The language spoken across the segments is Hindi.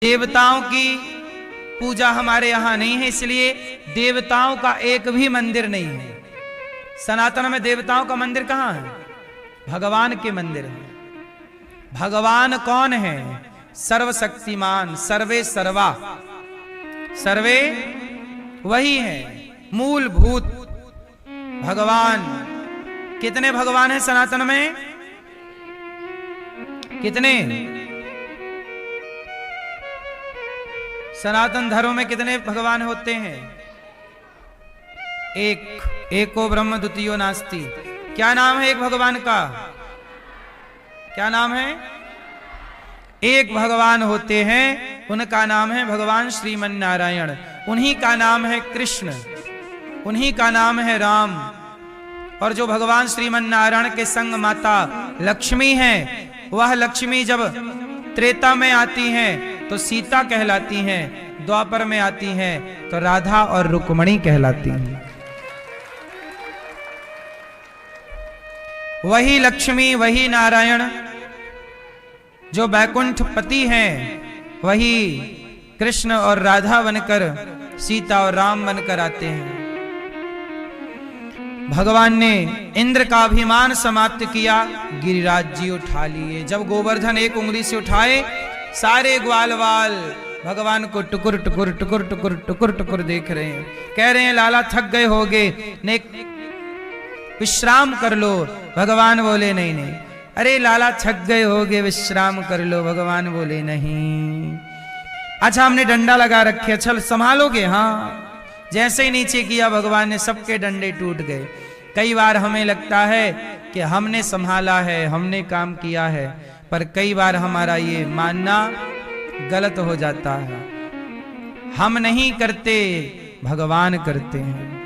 देवताओं की पूजा हमारे यहाँ नहीं है, इसलिए देवताओं का एक भी मंदिर नहीं है। सनातन में देवताओं का मंदिर कहाँ है? भगवान के मंदिर है। भगवान कौन है? सर्वशक्तिमान, सर्वे सर्वा, सर्वे वही है, मूलभूत भगवान। कितने भगवान हैं सनातन में? कितने? सनातन धर्म में कितने भगवान होते हैं? एक। एको ब्रह्म द्वितीयो नास्ति। क्या नाम है एक भगवान का? क्या नाम है? एक भगवान होते हैं, उनका नाम है भगवान श्रीमन नारायण। उन्हीं का नाम है कृष्ण, उन्हीं का नाम है राम। और जो भगवान श्रीमन नारायण के संग माता लक्ष्मी है, वह लक्ष्मी जब त्रेता में आती हैं तो सीता कहलाती हैं, द्वापर में आती हैं तो राधा और रुक्मणी कहलाती हैं। वही लक्ष्मी, वही नारायण जो बैकुंठ पति हैं, वही कृष्ण और राधा बनकर, सीता और राम बनकर आते हैं। भगवान ने इंद्र का अभिमान समाप्त किया, गिरिराज जी उठा लिए। जब गोवर्धन एक उंगली से उठाए, सारे ग्वाल वाल भगवान को टुकुर टुकुर टुकुर टुकुर टुकुर टुकुर देख रहे हैं। कह रहे हैं लाला थक गए होगे, ने विश्राम कर लो। भगवान बोले नहीं नहीं। अरे लाला थक गए होगे, विश्राम कर लो। भगवान बोले नहीं। अच्छा हमने डंडा लगा रखे, चल संभालोगे? हाँ। जैसे ही नीचे किया, भगवान ने सबके डंडे टूट गए। कई बार हमें लगता है कि हमने संभाला है, हमने काम किया है, पर कई बार हमारा ये मानना गलत हो जाता है। हम नहीं करते, भगवान करते हैं।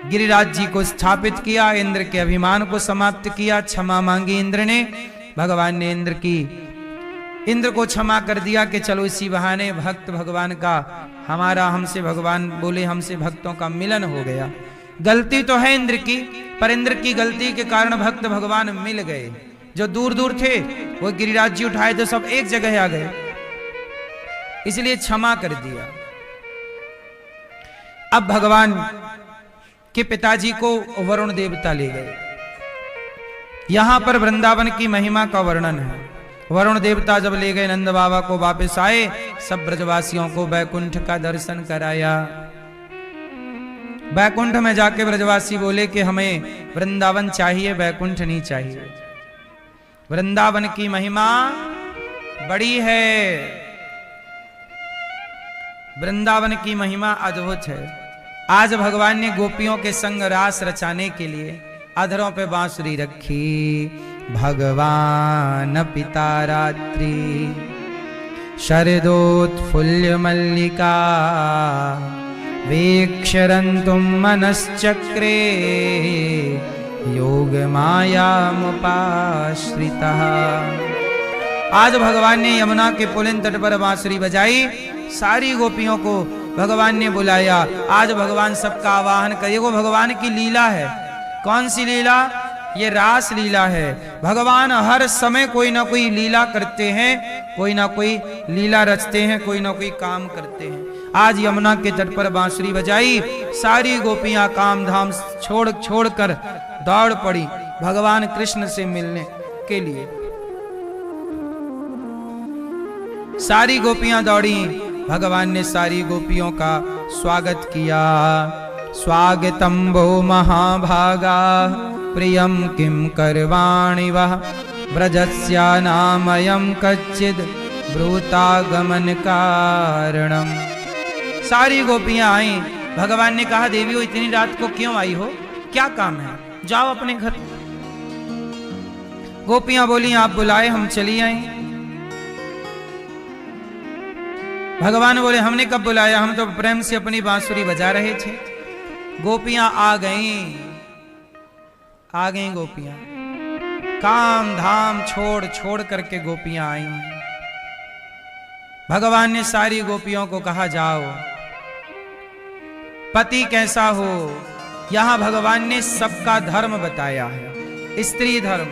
गिरिराज जी को स्थापित किया, इंद्र के अभिमान को समाप्त किया, क्षमा मांगी इंद्र ने। भगवान ने इंद्र को क्षमा कर दिया कि चलो इसी बहाने भक्त भगवान का, हमारा हमसे भगवान बोले हमसे भक्तों का मिलन हो गया। गलती तो है इंद्र की, पर इंद्र की गलती के कारण भक्त भगवान मिल गए। जो दूर दूर थे वो गिरिराज जी उठाए तो सब एक जगह आ गए, इसलिए क्षमा कर दिया। अब भगवान के पिताजी को वरुण देवता ले गए। यहां पर वृंदावन की महिमा का वर्णन है। वरुण देवता जब ले गए नंद बाबा को, वापस आए, सब ब्रजवासियों को वैकुंठ का दर्शन कराया। वैकुंठ में जाके ब्रजवासी बोले कि हमें वृंदावन चाहिए, वैकुंठ नहीं चाहिए। वृंदावन की महिमा बड़ी है, वृंदावन की महिमा अद्भुत है। आज भगवान ने गोपियों के संग रास रचाने के लिए अधरों पे बांसुरी रखी। भगवान पिता रात्रि शरदोत्फुल्ल मल्लिका वीक्षरन्तुं मनश्चक्रे योग मायामुपाश्रितः। आज भगवान ने यमुना के पुलिन तट पर बांसुरी बजाई, सारी गोपियों को भगवान ने बुलाया। आज भगवान सबका आवाहन करे। वो भगवान की लीला है। कौन सी लीला? ये रास लीला है। भगवान हर समय कोई ना कोई लीला करते हैं, कोई ना कोई लीला रचते हैं, कोई ना कोई काम करते हैं। आज यमुना के तट पर बांसुरी बजाई, सारी गोपियां काम धाम छोड़ कर दौड़ पड़ी भगवान कृष्ण से मिलने के लिए। सारी गोपियां दौड़ी, भगवान ने सारी गोपियों का स्वागत किया। स्वागतम वो महाभागा प्रियम किम करवाणि वह व्रजस्या नामयम कच्चिद ब्रूतागमन कारणम। सारी गोपियां आई। भगवान ने कहा देवियों इतनी रात को क्यों आई हो, क्या काम है? जाओ अपने घर। गोपियां बोली आप बुलाए हम चली आई। भगवान बोले हमने कब बुलाया, हम तो प्रेम से अपनी बांसुरी बजा रहे थे। गोपियां आ गईं गोपियां। काम धाम छोड़ करके गोपियां आई। भगवान ने सारी गोपियों को कहा जाओ, पति कैसा हो। यहां भगवान ने सबका धर्म बताया है। स्त्री धर्म,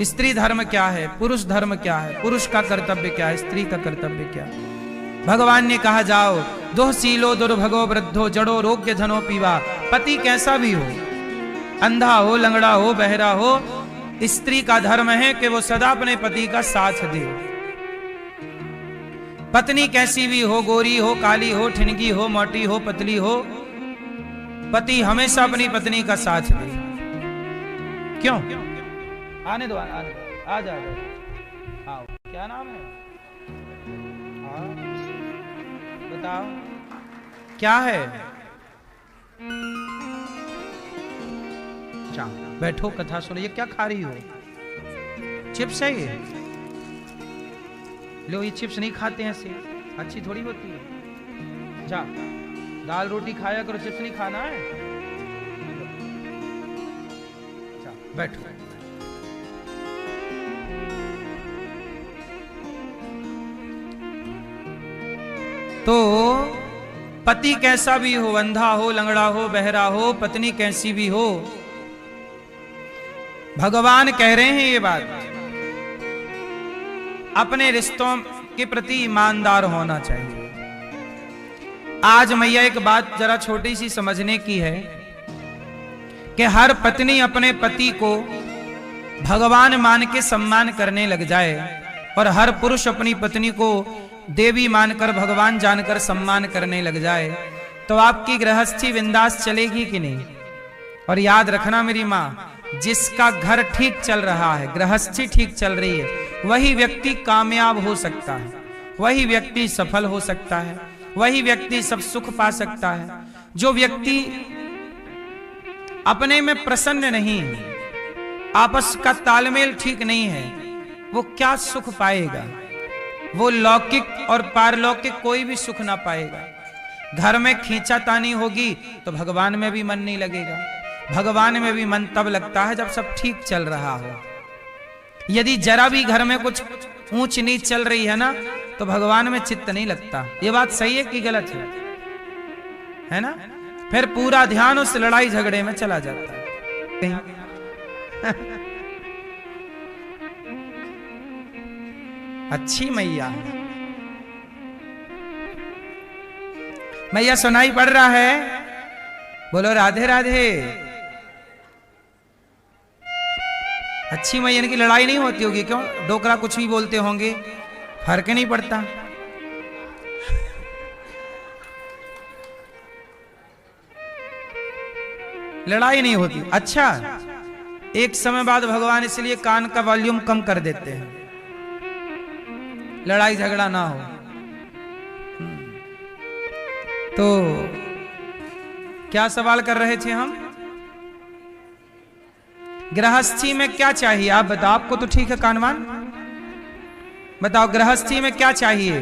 स्त्री धर्म क्या है, पुरुष धर्म क्या है, पुरुष का कर्तव्य क्या है, स्त्री का कर्तव्य क्या है। भगवान ने कहा जाओ दोह सीलो दुर्भगो वृद्धो जड़ो रोग्य धनो पीवा। पति कैसा भी हो, अंधा हो, लंगड़ा हो, बहरा हो, स्त्री का धर्म है कि वो सदा अपने पति का साथ दे। पत्नी कैसी भी हो, गोरी हो, काली हो, ठिनगी हो, मोटी हो, पतली हो, पति हमेशा अपनी पत्नी का साथ दे। क्यों? आने दो, आने दो, आ जाओ, आओ। क्या नाम है? हाँ बताओ क्या है? बैठो, कथा सुनो। ये क्या खा रही हो? चिप्स है ये? लो, ये चिप्स नहीं खाते हैं, ऐसे अच्छी थोड़ी होती है। जा, दाल रोटी खाया करो, चिप्स नहीं खाना है। जा, बैठो। तो पति कैसा भी हो, अंधा हो, लंगड़ा हो, बहरा हो, पत्नी कैसी भी हो, भगवान कह रहे हैं ये बात, अपने रिश्तों के प्रति ईमानदार होना चाहिए। आज मैया एक बात जरा छोटी सी समझने की है कि हर पत्नी अपने पति को भगवान मान के सम्मान करने लग जाए और हर पुरुष अपनी पत्नी को देवी मानकर, भगवान जानकर सम्मान करने लग जाए, तो आपकी गृहस्थी बिंदास चलेगी कि नहीं? और याद रखना मेरी माँ, जिसका घर ठीक चल रहा है, गृहस्थी ठीक चल रही है, वही व्यक्ति कामयाब हो सकता है, वही व्यक्ति सफल हो सकता है, वही व्यक्ति सब सुख पा सकता है। जो व्यक्ति अपने में प्रसन्न नहीं है, आपस का तालमेल ठीक नहीं है, वो क्या सुख पाएगा? वो लौकिक और पारलौकिक कोई भी सुख ना पाएगा। घर में खींचातानी होगी तो भगवान में भी मन नहीं लगेगा। भगवान में भी मन तब लगता है जब सब ठीक चल रहा हो। यदि जरा भी घर में कुछ ऊंच नीच चल रही है ना, तो भगवान में चित्त नहीं लगता। ये बात सही है कि गलत है ना? फिर पूरा ध्यान उस लड़ाई झगड़े में चला जाता है। अच्छी मैया, मैया सुनाई पड़ रहा है? बोलो राधे राधे। अच्छी मैया की लड़ाई नहीं होती होगी, क्यों? डोकरा कुछ भी बोलते होंगे, फर्क नहीं पड़ता। लड़ाई नहीं होती। अच्छा, एक समय बाद भगवान इसलिए कान का वॉल्यूम कम कर देते हैं, लड़ाई झगड़ा ना हो। तो क्या सवाल कर रहे थे हम? गृहस्थी में क्या चाहिए आप बताओ। आपको तो ठीक है कानवान, बताओ गृहस्थी में क्या चाहिए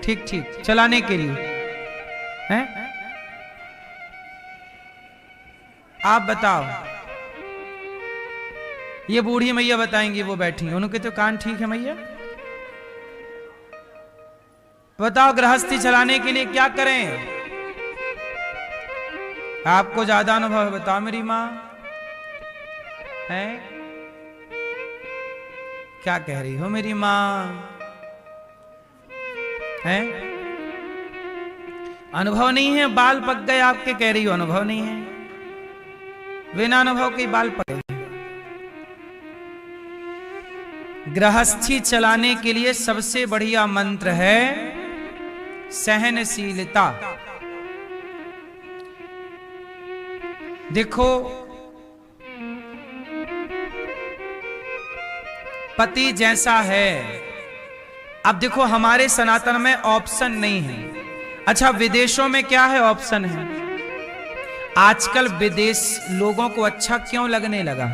ठीक ठीक चलाने के लिए हैं? आप बताओ। ये बूढ़ी मैया बताएंगी, वो बैठी हैं, उनके तो कान ठीक है। मैया बताओ गृहस्थी चलाने के लिए क्या करें? आपको ज्यादा अनुभव है, बताओ मेरी माँ है। क्या कह रही हो मेरी माँ है? अनुभव नहीं है, बाल पक गए आपके, कह रही हो अनुभव नहीं है। बिना अनुभव के बाल पके। गृहस्थी चलाने के लिए सबसे बढ़िया मंत्र है सहनशीलता। देखो, पति जैसा है। अब देखो, हमारे सनातन में ऑप्शन नहीं है। अच्छा, विदेशों में क्या है? ऑप्शन है। आजकल विदेश लोगों को अच्छा क्यों लगने लगा?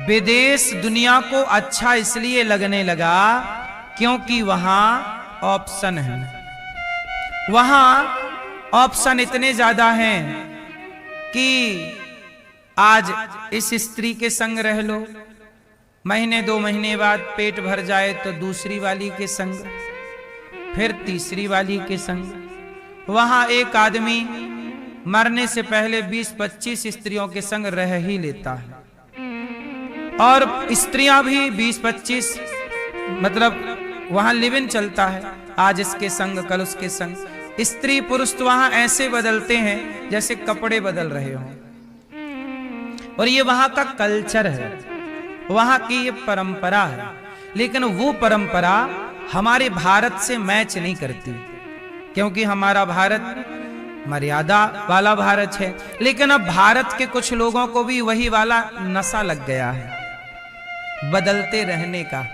विदेश दुनिया को अच्छा इसलिए लगने लगा क्योंकि वहां ऑप्शन है। वहां ऑप्शन इतने ज्यादा हैं कि आज इस स्त्री के संग रह लो, महीने 2 महीने बाद पेट भर जाए तो दूसरी वाली के संग, फिर तीसरी वाली के संग। वहां एक आदमी मरने से पहले 20-25 स्त्रियों के संग रह ही लेता है, और स्त्रियां भी 20-25, मतलब वहां लिव इन चलता है। आज इसके संग कल उसके संग। स्त्री पुरुष तो वहां ऐसे बदलते हैं जैसे कपड़े बदल रहे हो, और ये वहां का कल्चर है, वहां की ये परंपरा है। लेकिन वो परंपरा हमारे भारत से मैच नहीं करती, क्योंकि हमारा भारत मर्यादा वाला भारत है। लेकिन अब भारत के कुछ लोगों को भी वही वाला नशा लग गया है बदलते रहने का।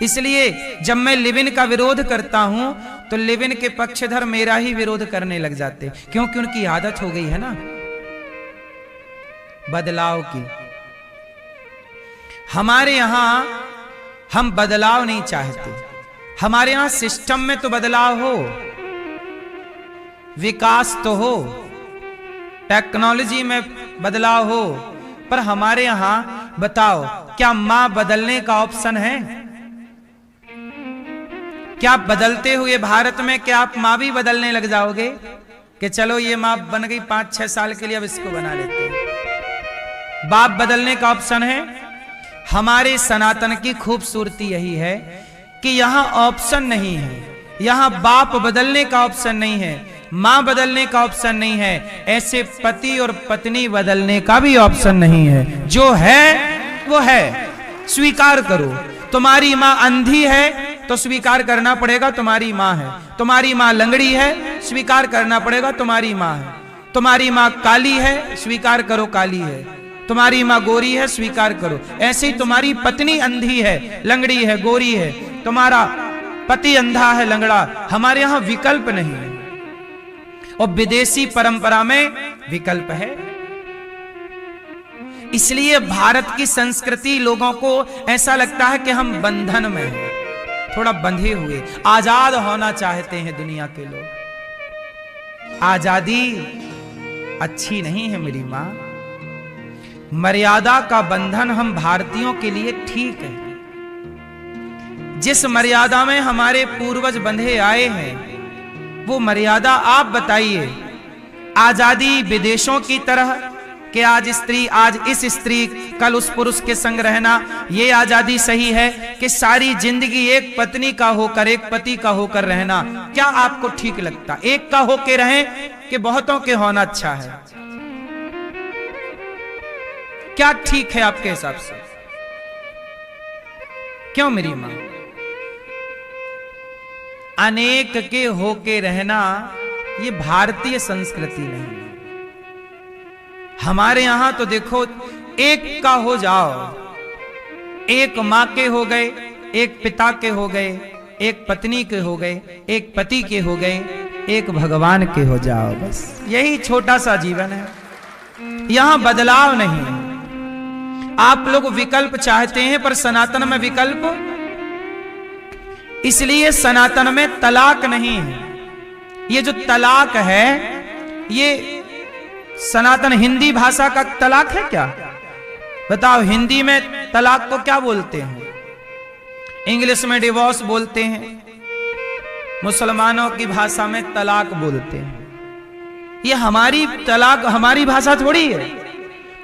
इसलिए जब मैं लिव इन का विरोध करता हूं तो लिव इन के पक्षधर मेरा ही विरोध करने लग जाते, क्योंकि उनकी आदत हो गई है ना बदलाव की। हमारे यहां हम बदलाव नहीं चाहते, हमारे यहां सिस्टम में तो बदलाव हो, विकास तो हो, टेक्नोलॉजी में बदलाव हो, पर हमारे यहां बताओ क्या मां बदलने का ऑप्शन है? क्या बदलते हुए भारत में क्या आप मां भी बदलने लग जाओगे कि चलो ये मां बन गई 5-6 साल के लिए, अब इसको बना लेते हैं? बाप बदलने का ऑप्शन है? हमारे सनातन की खूबसूरती यही है कि यहां ऑप्शन नहीं है, यहां बाप बदलने का ऑप्शन नहीं है, मां बदलने का ऑप्शन नहीं है, ऐसे पति और पत्नी बदलने का भी ऑप्शन नहीं है। जो है वो है, स्वीकार करो। तुम्हारी मां अंधी है तो स्वीकार करना पड़ेगा तुम्हारी मां है, तुम्हारी मां लंगड़ी है स्वीकार करना पड़ेगा तुम्हारी मां है, तुम्हारी मां काली है स्वीकार करो काली है, तुम्हारी मां गोरी है स्वीकार करो। ऐसे ही तुम्हारी पत्नी अंधी है, लंगड़ी है, गोरी है, तुम्हारा पति अंधा है, लंगड़ा। हमारे यहां विकल्प नहीं है, और विदेशी परंपरा में विकल्प है। इसलिए भारत की संस्कृति लोगों को ऐसा लगता है कि हम बंधन में हैं, थोड़ा बंधे हुए। आजाद होना चाहते हैं दुनिया के लोग। आजादी अच्छी नहीं है मेरी मां। मर्यादा का बंधन हम भारतीयों के लिए ठीक है। जिस मर्यादा में हमारे पूर्वज बंधे आए हैं वो मर्यादा आप बताइए। आजादी विदेशों की तरह कि आज इस स्त्री कल उस पुरुष के संग रहना, ये आजादी सही है? कि सारी जिंदगी एक पत्नी का होकर एक पति का होकर रहना, क्या आपको ठीक लगता? एक का होके रहें कि बहुतों के होना अच्छा है? क्या ठीक है आपके हिसाब से? क्यों मेरी मां? अनेक के होके रहना ये भारतीय संस्कृति नहीं है। हमारे यहां तो देखो एक का हो जाओ, एक मां के हो गए, एक पिता के हो गए, एक पत्नी के हो गए, एक पति के हो गए, एक भगवान के हो जाओ, बस यही छोटा सा जीवन है। यहां बदलाव नहीं है। आप लोग विकल्प चाहते हैं पर सनातन में विकल्प, इसलिए सनातन में तलाक नहीं है। ये जो तलाक है ये सनातन हिंदी भाषा का तलाक है क्या? बताओ, हिंदी में तलाक को क्या बोलते हैं? इंग्लिश में डिवोर्स बोलते हैं, मुसलमानों की भाषा में तलाक बोलते हैं। ये हमारी तलाक हमारी भाषा थोड़ी है।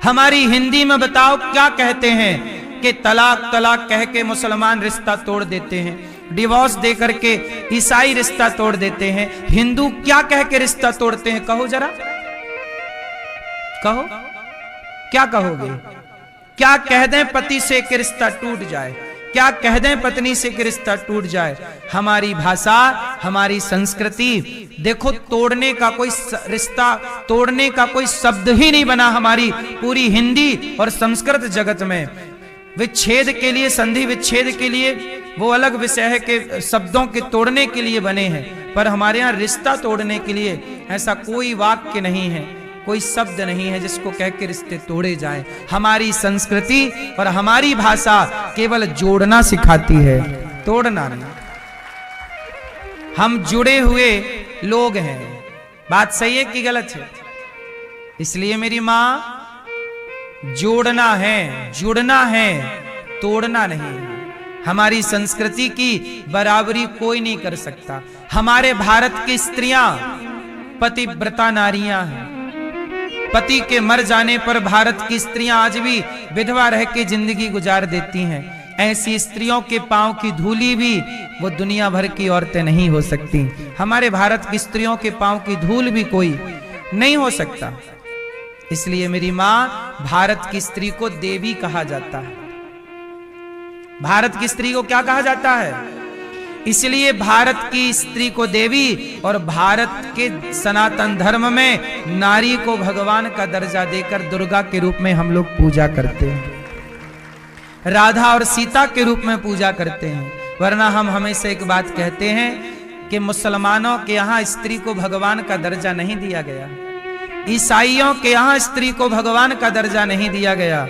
हमारी हिंदी में बताओ क्या कहते हैं कि तलाक तलाक कह के मुसलमान रिश्ता तोड़ देते हैं, डिवोर्स दे करके ईसाई रिश्ता तोड़ देते हैं। हिंदू क्या कह के रिश्ता तोड़ते हैं? कहो जरा, कहो क्या कहोगे? क्या कह दें पति से कि रिश्ता टूट जाए? क्या कह दें पत्नी से कि रिश्ता टूट जाए? हमारी भाषा, हमारी संस्कृति, देखो तोड़ने का कोई रिश्ता, तोड़ने का कोई शब्द ही नहीं बना हमारी पूरी हिंदी और संस्कृत जगत में। विच्छेद के लिए, संधि विच्छेद के लिए वो अलग विषय है कि शब्दों के तोड़ने के लिए बने हैं, पर हमारे यहाँ रिश्ता तोड़ने के लिए ऐसा कोई वाक्य नहीं है, कोई शब्द नहीं है जिसको कह के रिश्ते तोड़े जाएं। हमारी संस्कृति और हमारी भाषा केवल जोड़ना सिखाती है, तोड़ना नहीं। हम जुड़े हुए लोग हैं। बात सही है कि गलत है? इसलिए मेरी मां, जोड़ना है, जुड़ना है, तोड़ना नहीं है। हमारी संस्कृति की बराबरी कोई नहीं कर सकता। हमारे भारत की स्त्रियां पतिव्रता नारियां हैं। पति के मर जाने पर भारत की स्त्रियां आज भी विधवा रह के जिंदगी गुजार देती हैं। ऐसी स्त्रियों के पांव की धूली भी वो दुनिया भर की औरतें नहीं हो सकती। हमारे भारत की स्त्रियों के पांव की धूल भी कोई नहीं हो सकता। इसलिए मेरी मां, भारत की स्त्री को देवी कहा जाता है। भारत की स्त्री को क्या कहा जाता है? इसलिए भारत की स्त्री को देवी, और भारत के सनातन धर्म में नारी को भगवान का दर्जा देकर दुर्गा के रूप में हम लोग पूजा करते हैं, राधा और सीता के रूप में पूजा करते हैं। वरना हम हमेशा एक बात कहते हैं कि मुसलमानों के यहाँ स्त्री को भगवान का दर्जा नहीं दिया गया, ईसाइयों के यहाँ स्त्री को भगवान का दर्जा नहीं दिया गया,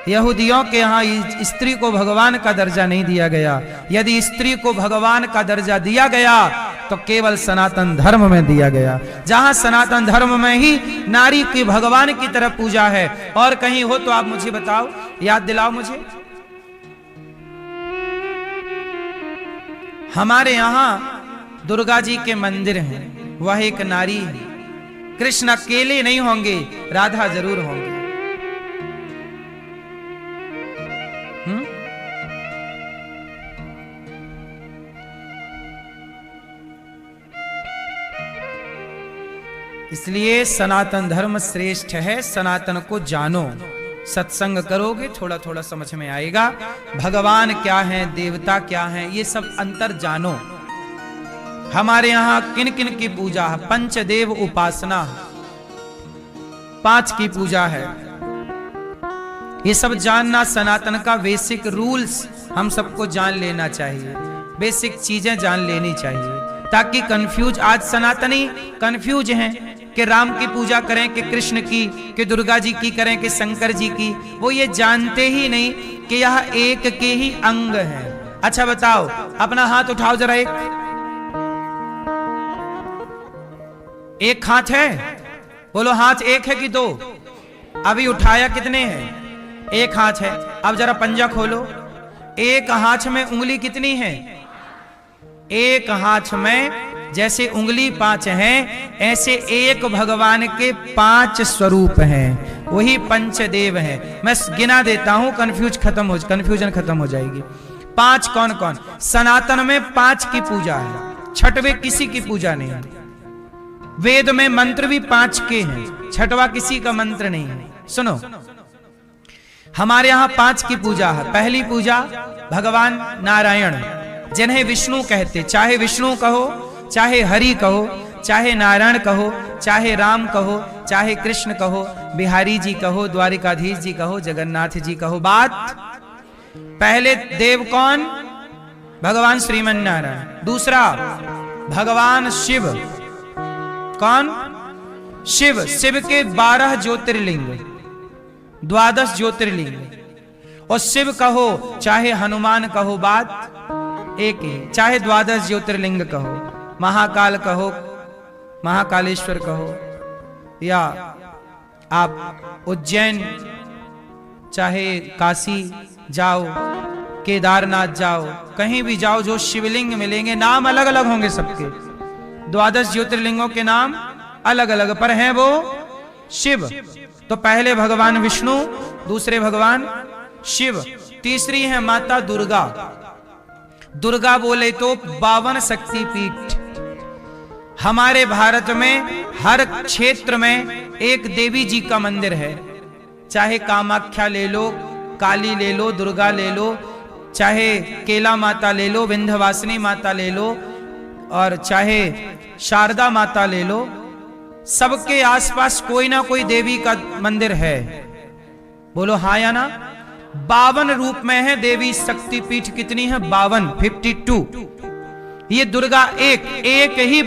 यहूदियों के यहाँ स्त्री को भगवान का दर्जा नहीं दिया गया। यदि स्त्री को भगवान का दर्जा दिया गया तो केवल सनातन धर्म में दिया गया, जहां सनातन धर्म में ही नारी की भगवान की तरफ पूजा है। और कहीं हो तो आप मुझे बताओ, याद दिलाओ मुझे। हमारे यहां दुर्गा जी के मंदिर हैं, वह एक नारी है। कृष्ण अकेले नहीं होंगे, राधा जरूर होंगे। इसलिए सनातन धर्म श्रेष्ठ है। सनातन को जानो, सत्संग करोगे थोड़ा थोड़ा समझ में आएगा। भगवान क्या है, देवता क्या है, ये सब अंतर जानो। हमारे यहाँ किन किन की पूजा है? पंचदेव उपासना, 5 की पूजा है। ये सब जानना सनातन का बेसिक रूल्स हम सबको जान लेना चाहिए, बेसिक चीजें जान लेनी चाहिए, ताकि कंफ्यूज, आज सनातनी कंफ्यूज हैं कि राम की पूजा करें कि कृष्ण की, कि दुर्गा जी की करें कि शंकर जी की। वो ये जानते ही नहीं कि यह एक के ही अंग हैं। अच्छा बताओ, अपना हाथ उठाओ जरा। एक हाथ है? बोलो हाथ एक है कि 2? अभी उठाया कितने हैं? एक हाथ है। अब जरा पंजा खोलो। एक हाथ में उंगली कितनी है? एक हाथ में जैसे उंगली 5 हैं, ऐसे एक भगवान के 5 स्वरूप हैं, वही पंचदेव हैं। मैं गिना देता हूं, कंफ्यूजन खत्म हो जाएगी। 5 कौन कौन? सनातन में 5 की पूजा है, छठवें किसी की पूजा नहीं है। वेद में मंत्र भी 5 के हैं, छठवा किसी का मंत्र नहीं है। सुनो, हमारे यहां 5 की पूजा है। पहली पूजा भगवान नारायण, जिन्हें विष्णु कहते, चाहे विष्णु कहो, चाहे हरि कहो, चाहे नारायण कहो, चाहे राम कहो, चाहे कृष्ण कहो, बिहारी जी कहो, द्वारिकाधीश जी कहो, जगन्नाथ जी कहो। बात पहले देव कौन? भगवान श्रीमन नारायण। दूसरा भगवान शिव। कौन? शिव। शिव के 12 ज्योतिर्लिंग, 12 ज्योतिर्लिंग। और शिव कहो चाहे हनुमान कहो, बात एक ही। चाहे 12 ज्योतिर्लिंग कहो, महाकाल कहो, महाकालेश्वर कहो, या आप उज्जैन, चाहे काशी जाओ, केदारनाथ जाओ, कहीं भी जाओ, जो शिवलिंग मिलेंगे, नाम अलग अलग होंगे सबके। 12 ज्योतिर्लिंगों के नाम अलग अलग, पर हैं वो शिव। तो पहले भगवान विष्णु, दूसरे भगवान शिव, तीसरी है माता दुर्गा। दुर्गा बोले तो 52 शक्तिपीठ। हमारे भारत में हर क्षेत्र में एक देवी जी का मंदिर है। चाहे कामाख्या ले लो, काली ले लो, दुर्गा ले लो, चाहे केला माता ले लो, विंध्यवासिनी माता ले लो, और चाहे शारदा माता ले लो। सबके आसपास कोई ना कोई देवी का मंदिर है। बोलो हाँ या ना? 52 रूप में है देवी शक्तिपीठ। कितनी है? 52, 52। ये दुर्गा एक ही